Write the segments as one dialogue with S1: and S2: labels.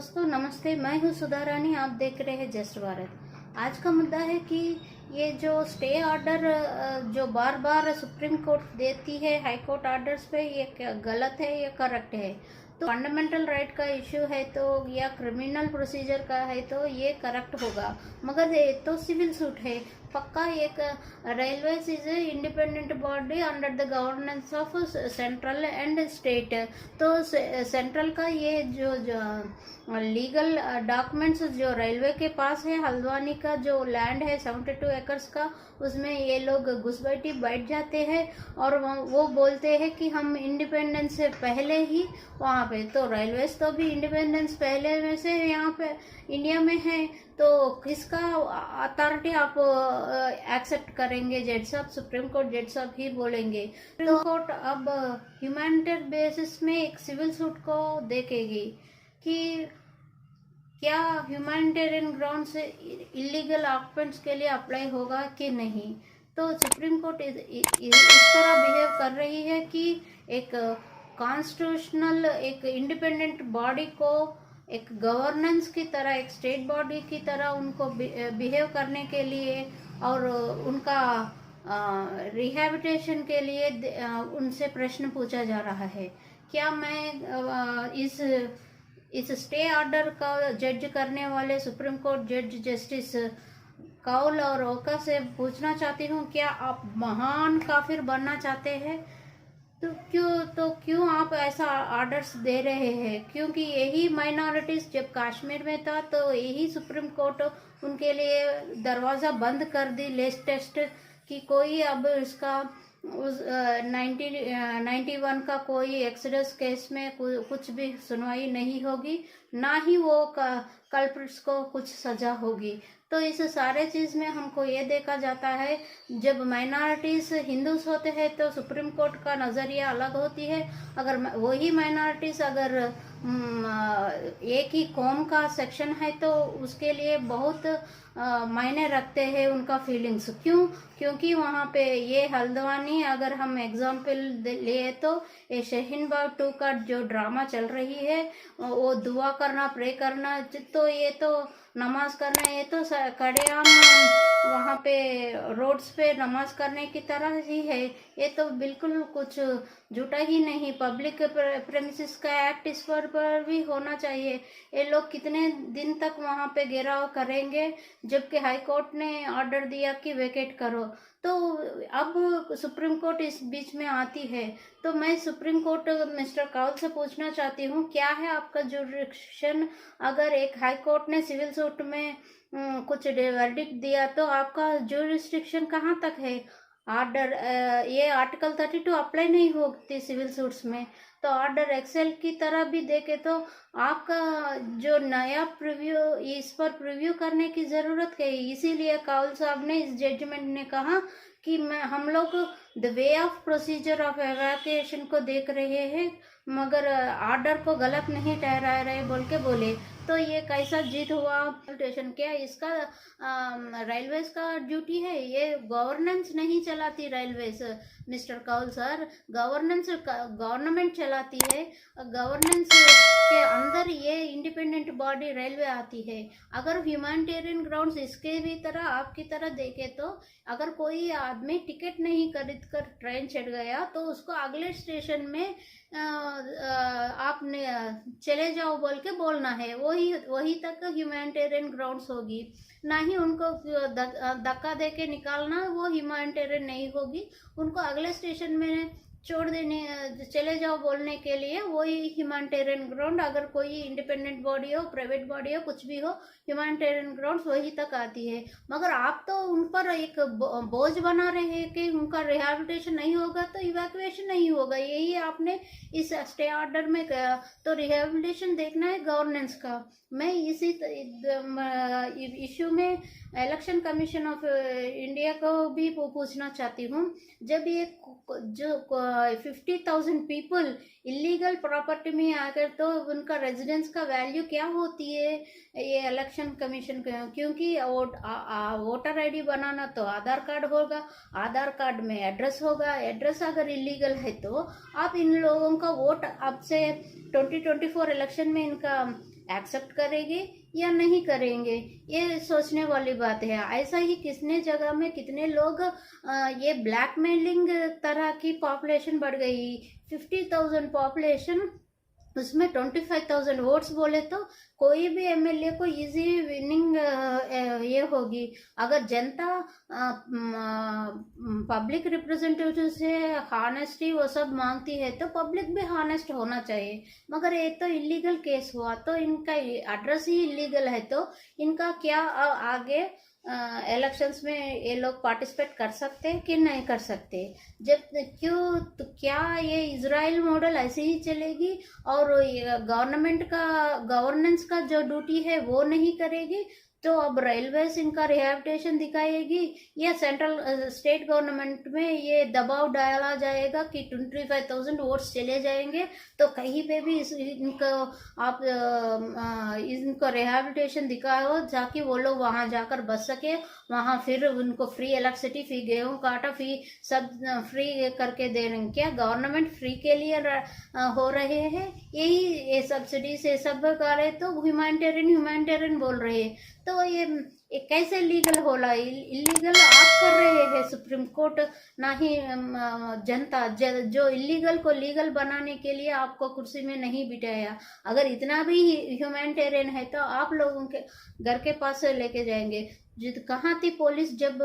S1: दोस्तों नमस्ते, मैं हूँ सुधा रानी। आप देख रहे हैं जस्ट भारत। आज का मुद्दा है कि ये जो स्टे ऑर्डर जो बार बार सुप्रीम कोर्ट देती है हाई कोर्ट ऑर्डर्स पे, ये क्या गलत है या करेक्ट है। तो फंडामेंटल राइट का इश्यू है तो या क्रिमिनल प्रोसीजर का है तो ये करेक्ट होगा, मगर ये तो सिविल सूट है पक्का। एक railways is independent body under the governance of central and state. तो सेंट्रल का ये जो लीगल डॉक्यूमेंट्स जो रेलवे के पास है, हल्द्वानी का जो लैंड है 72 एकर्स का, उसमें ये लोग घुसपैठी बैठ जाते हैं और वो बोलते हैं कि हम इंडिपेंडेंस से पहले ही वहाँ पे, तो रेलवेज तो भी इंडिपेंडेंस पहले में से यहाँ पे इंडिया में है, तो किसका अथॉरिटी आप एक्सेप्ट करेंगे। जज साहब, सुप्रीम कोर्ट जज साहब ही बोलेंगे। सुप्रीम कोर्ट अब ह्यूमैनिटेरियन बेसिस में एक सिविल सूट को देखेगी कि क्या ह्यूमैनिटेरियन ग्राउंड से इलीगल ऑक्यूपेंट्स के लिए अप्लाई होगा कि नहीं। तो सुप्रीम कोर्ट इस तरह बिहेव कर रही है कि एक कॉन्स्टिट्यूशनल एक इंडिपेंडेंट बॉडी को एक गवर्नेंस की तरह, एक स्टेट बॉडी की तरह उनको बिहेव करने के लिए और उनका रिहैबिलिटेशन के लिए उनसे प्रश्न पूछा जा रहा है। क्या मैं इस स्टे ऑर्डर का जज करने वाले सुप्रीम कोर्ट जज जस्टिस कौल और ओका से पूछना चाहती हूँ, क्या आप महान काफिर बनना चाहते हैं? तो क्यों आप ऐसा ऑर्डर्स दे रहे हैं? क्योंकि यही माइनॉरिटीज जब कश्मीर में था तो यही सुप्रीम कोर्ट उनके लिए दरवाज़ा बंद कर दी लेटेस्ट कि कोई अब इसका उस 91 का कोई एक्सीडस केस में कुछ भी सुनवाई नहीं होगी, ना ही वो कल्प्रिट्स को कुछ सजा होगी। तो इस सारे चीज़ में हमको ये देखा जाता है, जब माइनॉरिटीज़ हिंदूज होते हैं तो सुप्रीम कोर्ट का नज़रिया अलग होती है। अगर वही माइनॉरिटीज़ अगर एक ही कौम का सेक्शन है तो उसके लिए बहुत मायने रखते हैं उनका फीलिंग्स। क्योंकि वहाँ पे ये हल्द्वानी अगर हम एग्जाम्पल लिए तो ये शहीन बाग 2 का जो ड्रामा चल रही है, वो दुआ करना, प्रे करना, तो ये तो नमाज करना, ये तो कड़ेआम वहाँ पे रोड्स पे नमाज करने की तरह ही है। ये तो बिल्कुल कुछ झूठा ही नहीं। पब्लिक प्रेमिसेस का एक्ट इस पर भी होना चाहिए। ये लोग कितने दिन तक वहाँ पे घेराव करेंगे जबकि हाई कोर्ट ने ऑर्डर दिया कि वेकेट करो। तो अब सुप्रीम कोर्ट इस बीच में आती है, तो मैं सुप्रीम कोर्ट मिस्टर कौल से पूछना चाहती हूँ, क्या है आपका जुरिडिक्शन? अगर एक हाई कोर्ट ने सिविल सूट में कुछ वर्डिक्ट दिया तो आपका जुरिडिक्शन कहाँ तक है? ऑर्डर ये आर्टिकल 32 अप्लाई नहीं होती सिविल सूट्स में, तो ऑर्डर एक्सेल की तरह भी देखे तो आपका जो नया प्रीव्यू, इस पर प्रीव्यू करने की ज़रूरत है। इसीलिए कौल साहब ने इस जजमेंट ने कहा कि हम लोग the way of procedure of evacuation को देख रहे हैं, मगर ऑर्डर को गलत नहीं ठहरा रहे बोल के बोले। तो ये कैसा जीत हुआ? स्टेशन क्या इसका रेलवेज का ड्यूटी है? ये गवर्नेंस नहीं चलाती railways mister Kaul sir, governance government चलाती है। गवर्नेंस के अंदर ये इंडिपेंडेंट बॉडी रेलवे आती है। अगर ह्यूमैनिटेरियन ग्राउंड्स इसके भी तरह आपकी तरह देखे तो अगर कोई आदमी टिकट नहीं खरीद कर ट्रेन चढ़ गया तो उसको अगले स्टेशन में आपने चले जाओ बोल के बोलना है, वही तक ह्यूमैनिटेरियन ग्राउंड्स होगी। ना ही उनको धक्का दे के निकालना, वो ह्यूमैनिटेरियन नहीं होगी। उनको अगले स्टेशन में छोड़ देने, चले जाओ बोलने के लिए वही ह्यूमैनिटेरियन ग्राउंड। अगर कोई इंडिपेंडेंट बॉडी हो, प्राइवेट बॉडी हो, कुछ भी हो, ह्यूमैनिटेरियन ग्राउंड्स वही तक आती है। मगर आप तो उन पर एक बोझ बना रहे हैं कि उनका रिहैबिलिटेशन नहीं होगा तो इवैक्यूएशन नहीं होगा। यही आपने इस स्टे ऑर्डर में तो रिहैबिलिटेशन देखना है गवर्नेंस का। मैं इसी इश्यू में इलेक्शन कमीशन ऑफ इंडिया को भी पूछना चाहती हूँ। जब ये जो 50,000 पीपल इलीगल प्रॉपर्टी में आकर, तो उनका रेजिडेंस का वैल्यू क्या होती है ये इलेक्शन कमीशन का? क्योंकि वोटर आईडी बनाना तो आधार कार्ड होगा, आधार कार्ड में एड्रेस होगा, एड्रेस अगर इलीगल है तो आप इन लोगों का वोट अब से 2024 इलेक्शन में इनका एक्सेप्ट करेंगे या नहीं करेंगे, ये सोचने वाली बात है। ऐसा ही कितने जगह में कितने लोग ये ब्लैकमेलिंग तरह की पॉपुलेशन बढ़ गई। 50,000 पॉपुलेशन, उसमें 25,000 वोट्स बोले तो कोई भी एमएलए को इजी विनिंग ये होगी। अगर जनता पब्लिक रिप्रेजेंटेटिव से हॉनेस्टी वो सब मांगती है तो पब्लिक भी हॉनेस्ट होना चाहिए। मगर ये तो इलीगल केस हुआ, तो इनका एड्रेस ही इलीगल है, तो इनका क्या आगे इलेक्शंस में ये लोग पार्टिसिपेट कर सकते हैं कि नहीं कर सकते। जब क्यों, तो क्या ये इजराइल मॉडल ऐसे ही चलेगी और गवर्नमेंट का गवर्नेंस का जो ड्यूटी है वो नहीं करेगी, तो अब रेलवेज इनका रिहैबिलिटेशन दिखाएगी या सेंट्रल स्टेट गवर्नमेंट में ये दबाव डाला जाएगा कि 25,000 वोट्स चले जाएंगे तो कहीं पे भी इनको आप इनको रिहैबिलिटेशन दिखाओ ताकि वो लोग वहां जाकर बच सके। वहां फिर उनको फ्री इलेक्ट्रिसिटी, फ्री गेहूं काटा, फ्री सब फ्री करके दे रहे हैं। क्या गवर्नमेंट फ्री के लिए हो रहे हैं? यही ये सब्सिडी से सब कर रहे, तो ह्यूमैनिटेरियन बोल रहे हैं। तो ये कैसे लीगल होला? इलीगल आप कर रहे हैं सुप्रीम कोर्ट, ना ही जनता। जो इलीगल को लीगल बनाने के लिए आपको कुर्सी में नहीं बिठाया। अगर इतना भी ह्यूमैनिटेरियन है तो आप लोगों के घर के पास से लेके जाएंगे। कहाँ थी पुलिस जब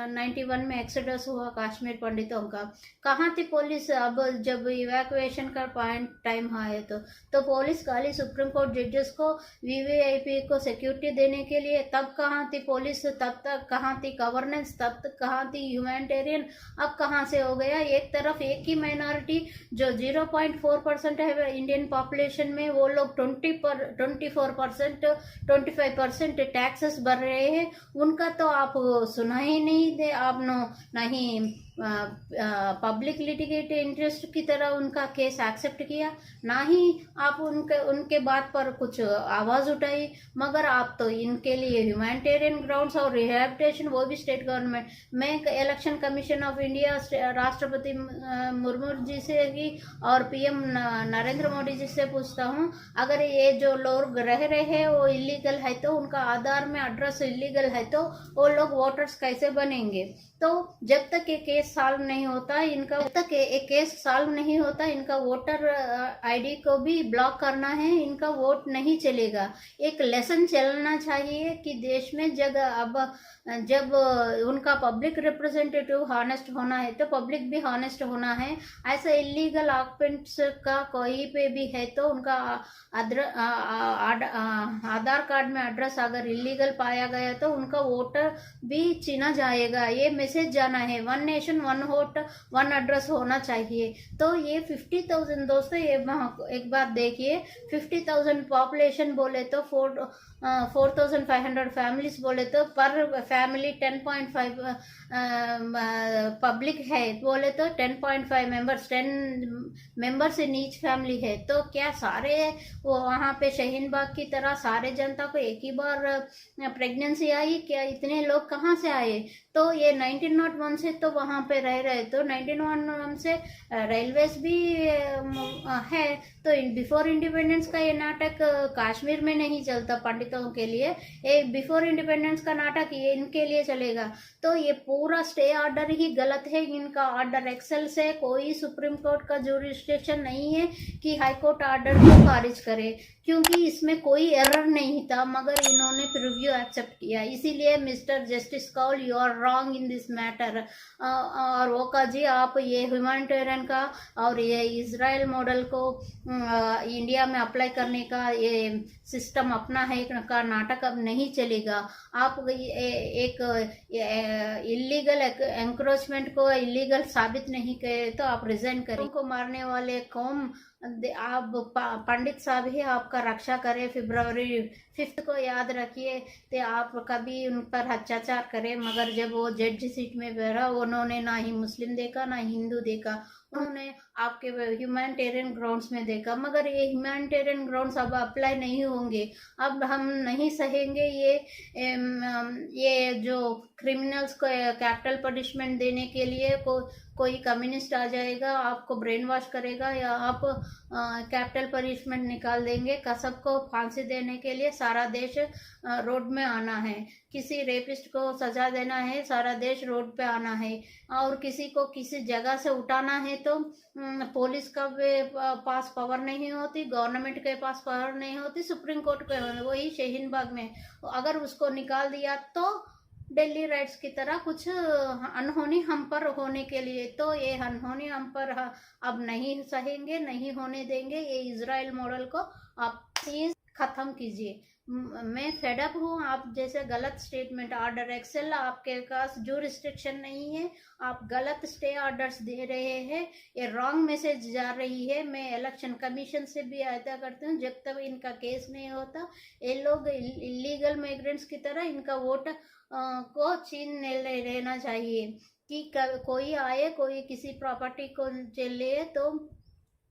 S1: 91 में एक्सोडस हुआ कश्मीर पंडितों का? कहाँ थी पुलिस अब जब इवैक्यूएशन का टाइम आए? तो पुलिस खाली सुप्रीम कोर्ट जजेस को, वीवीआईपी को सिक्योरिटी देने के लिए, तब कहाँ थी पुलिस? तब तक कहाँ थी गवर्नेंस? तब तक कहाँ थी ह्यूमैनिटेरियन? अब कहाँ से हो गया? एक तरफ एक ही माइनॉरिटी जो 0.4% है इंडियन पॉपुलेशन में, वो लोग 24%, 25% टैक्सेस भर रहे हैं। उनका तो आप सुना ही नहीं दे, आप नहीं पब्लिक लिटिगेट इंटरेस्ट की तरह उनका केस एक्सेप्ट किया, ना ही आप उनके बात पर कुछ आवाज उठाई। मगर आप तो इनके लिए ह्यूमैनिटेरियन ग्राउंड्स और रिहैबिलिटेशन, वो भी स्टेट गवर्नमेंट। मैं इलेक्शन कमीशन ऑफ इंडिया राष्ट्रपति मुर्मू जी से भी और पीएम नरेंद्र मोदी जी से पूछता हूँ, अगर ये जो लोग रह रहे हैं वो इलीगल है तो उनका आधार में एड्रेस इलीगल है तो वो लोग वोटर्स कैसे बनेंगे? तो जब तक ये केस सॉल्व नहीं होता इनका, जब तक ये केस सॉल्व नहीं होता इनका वोटर आईडी को भी ब्लॉक करना है, इनका वोट नहीं चलेगा। एक लेसन चलना चाहिए कि देश में जब उनका पब्लिक रिप्रेजेंटेटिव हॉनेस्ट होना है तो पब्लिक भी हॉनेस्ट होना है। ऐसा इलीगल ऑक्युपेंट्स का कोई पे भी है तो उनका आधार कार्ड में एड्रेस अगर इलीगल पाया गया तो उनका वोटर भी चीना जाएगा। ये मैसेज जाना है, 1 नेशन 1 वोट 1 एड्रेस होना चाहिए। तो ये 50,000 दोस्तों, ये एक बात देखिए, 50,000 पॉपुलेशन बोले तो 4,500 फैमिलीज बोले तो पर फैमिली 10.5 पब्लिक है बोले तो 10.5 members, 10 members in each family है। तो क्या सारे वो वहाँ पे शहीन बाग की तरह सारे जनता को एक ही बार प्रेगनेंसी आई? क्या इतने लोग कहाँ से आए? तो ये 1901 से तो वहाँ पे रह रहे, तो 1901 से रेलवेज भी है। तो बिफोर इंडिपेंडेंस का ये नाटक कश्मीर में नहीं चलता पंडितों के लिए, ये बिफोर इंडिपेंडेंस का नाटक ये इनके लिए चलेगा। तो ये पूरा स्टे ऑर्डर ही गलत है। इनका ऑर्डर एक्सेल से कोई सुप्रीम कोर्ट का जुरिस्डिक्शन नहीं है कि हाई कोर्ट ऑर्डर को खारिज करे, क्योंकि इसमें कोई एरर नहीं था, मगर इन्होंने प्रिव्यू एक्सेप्ट किया। इसीलिए mister justice Kaul, you are wrong in this matter. और ओका जी, आप ये ह्यूमैनिटेरियन का और ये इजराइल मॉडल को इंडिया में अप्लाई करने का ये सिस्टम अपना है का नाटक अब नहीं चलेगा। आप एक इलीगल एंक्रोचमेंट को इलीगल साबित नहीं करे तो आप रिजाइन करें। को मारने वाले कौम, आप पंडित साहब ही आपका रक्षा करें। फरवरी 5 को याद रखिए, तो आप कभी उन पर अत्याचार करें, मगर जब वो जज सीट में बैठा उन्होंने ना ही मुस्लिम देखा ना हिंदू देखा, उन्होंने आपके ह्यूमैनिटेरियन ग्राउंड्स में देखा। मगर ये ह्यूमैनिटेरियन ग्राउंड्स अब अप्लाई नहीं होंगे। अब हम नहीं सहेंगे ये जो क्रिमिनल्स को कैपिटल पनिशमेंट देने के लिए कोई कम्युनिस्ट आ जाएगा, आपको ब्रेन वॉश करेगा, या आप कैपिटल पनिशमेंट निकाल देंगे। कसब को फांसी देने के लिए सारा देश रोड में आना है। किसी रेपिस्ट को सजा देना है, सारा देश रोड पे आना है। और किसी को किसी जगह से उठाना है तो पुलिस का पास पावर नहीं होती, गवर्नमेंट के पास पावर नहीं होती, सुप्रीम कोर्ट के। वही शाहीन बाग में अगर उसको निकाल दिया तो दिल्ली राइट्स की तरह कुछ अनहोनी हम पर होने के लिए, तो ये अनहोनी हम पर अब नहीं सहेंगे, नहीं होने देंगे। ये इजराइल मॉडल को आप प्लीज खत्म कीजिए। मैं फेडअप हूँ आप जैसे गलत स्टेटमेंट ऑर्डर एक्सेल, आपके पास जो रिस्ट्रिक्शन नहीं है, आप गलत स्टे ऑर्डर्स दे रहे हैं, ये रॉन्ग मैसेज जा रही है। मैं इलेक्शन कमीशन से भी आयता करती हूँ, जब तक इनका केस नहीं होता ये लोग इलीगल माइग्रेंट्स की तरह इनका वोट को छीन लेना चाहिए। कि कोई आए, कोई किसी प्रॉपर्टी को ले तो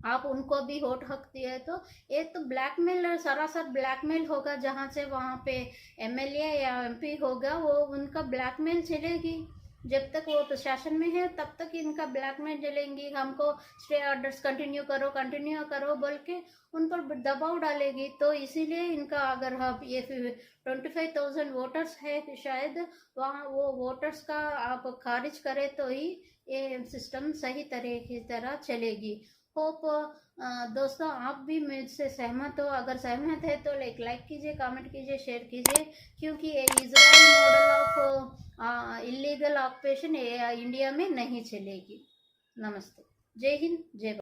S1: आप उनको भी वोट हक दिए, तो ये तो ब्लैकमेल, सरासर ब्लैकमेल होगा। जहाँ से वहाँ पे एमएलए या एमपी होगा वो उनका ब्लैकमेल चलेगी। जब तक वो प्रशासन में है तब तक इनका ब्लैकमेल चलेंगी। हमको स्टे ऑर्डर्स कंटिन्यू करो बोल के उन पर दबाव डालेगी। तो इसीलिए इनका अगर हम ये 25,000 वोटर्स है शायद, वहाँ वो वोटर्स का आप खारिज करें तो ही ये सिस्टम सही तरह चलेगी। होप दोस्तों आप भी मुझसे सहमत हो। अगर सहमत है तो लाइक कीजिए, कमेंट कीजिए, शेयर कीजिए, क्योंकि ये Israel model of illegal occupation India में नहीं चलेगी। नमस्ते, जय हिंद, जय भारत।